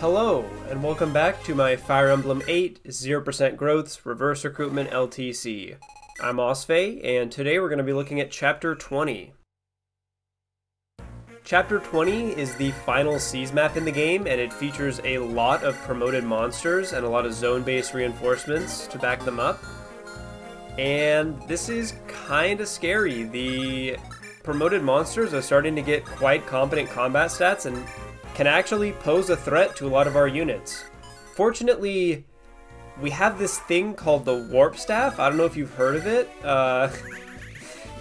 Hello, and welcome back to my Fire Emblem 8 0% Growths Reverse Recruitment LTC. I'm Osfey, and today we're going to be looking at Chapter 20. Chapter 20 is the final Seas map in the game, and it features a lot of promoted monsters and a lot of zone-based reinforcements to back them up. And this is kinda scary. The promoted monsters are starting to get quite competent combat stats and can actually pose a threat to a lot of our units. Fortunately, we have this thing called the Warp Staff. I don't know if you've heard of it, but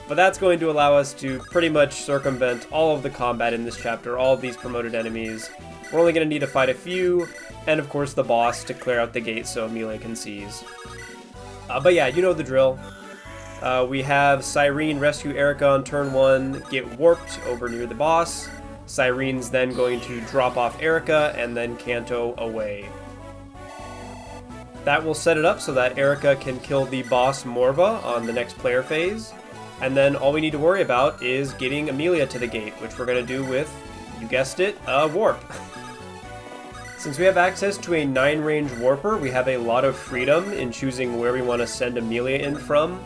that's going to allow us to pretty much circumvent all of the combat in this chapter, all of these promoted enemies. We're only going to need to fight a few, and of course the boss to clear out the gate so Amelia can seize. But yeah, you know the drill. We have Syrene rescue Eirika on turn 1, get warped over near the boss. Syrene's then going to drop off Eirika and then Canto away. That will set it up so that Eirika can kill the boss Morva on the next player phase. And then all we need to worry about is getting Amelia to the gate, which we're going to do with, you guessed it, a warp. Since we have access to a 9-range warper, we have a lot of freedom in choosing where we want to send Amelia in from.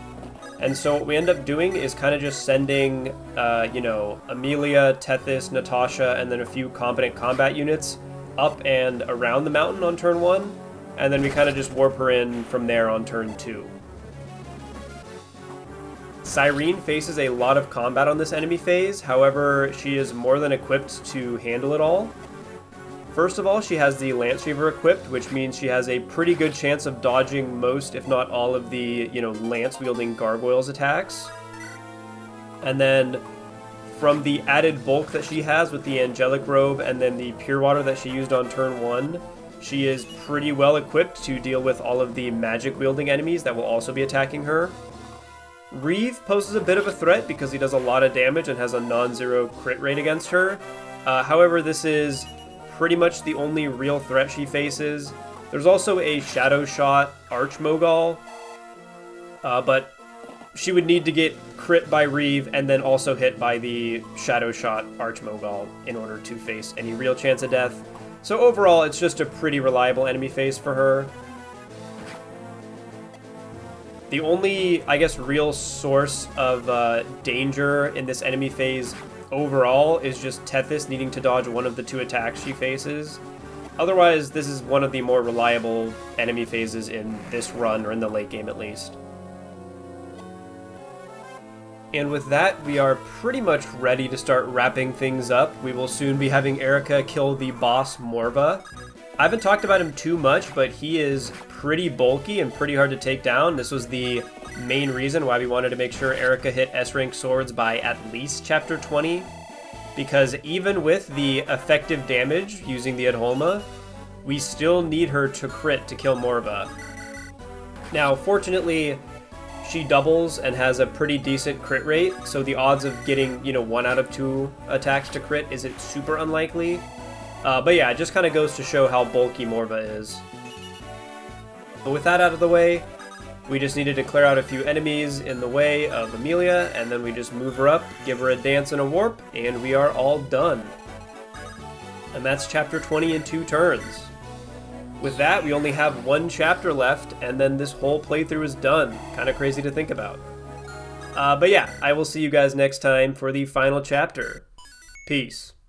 And so what we end up doing is kind of just sending, Amelia, Tethys, Natasha, and then a few competent combat units up and around the mountain on turn 1, and then we kind of just warp her in from there on turn 2. Syrene faces a lot of combat on this enemy phase, however, she is more than equipped to handle it all. First of all, she has the Lance Reaver equipped, which means she has a pretty good chance of dodging most, if not all, of the, lance-wielding gargoyles attacks. And then, from the added bulk that she has with the Angelic Robe and then the Pure Water that she used on turn 1, she is pretty well equipped to deal with all of the magic-wielding enemies that will also be attacking her. Reeve poses a bit of a threat because he does a lot of damage and has a non-zero crit rate against her. However, this is pretty much the only real threat she faces. There's also a Shadow Shot Archmogul, but she would need to get crit by Reeve and then also hit by the Shadow Shot Archmogul in order to face any real chance of death. So overall, it's just a pretty reliable enemy face for her. The only, real source of danger in this enemy phase overall is just Tethys needing to dodge one of the 2 attacks she faces. Otherwise, this is one of the more reliable enemy phases in this run, or in the late game at least. And with that, we are pretty much ready to start wrapping things up. We will soon be having Eirika kill the boss Morva. I haven't talked about him too much, but he is pretty bulky and pretty hard to take down. This was the main reason why we wanted to make sure Eirika hit S-rank swords by at least Chapter 20, because even with the effective damage using the Adholma, we still need her to crit to kill Morva. Now, fortunately, she doubles and has a pretty decent crit rate, so the odds of getting, 1 out of 2 attacks to crit isn't super unlikely. But yeah, it just kind of goes to show how bulky Morva is. But with that out of the way, we just needed to clear out a few enemies in the way of Amelia, and then we just move her up, give her a dance and a warp, and we are all done. And that's Chapter 20 in 2 turns. With that, we only have 1 chapter left, and then this whole playthrough is done. Kind of crazy to think about. But yeah, I will see you guys next time for the final chapter. Peace.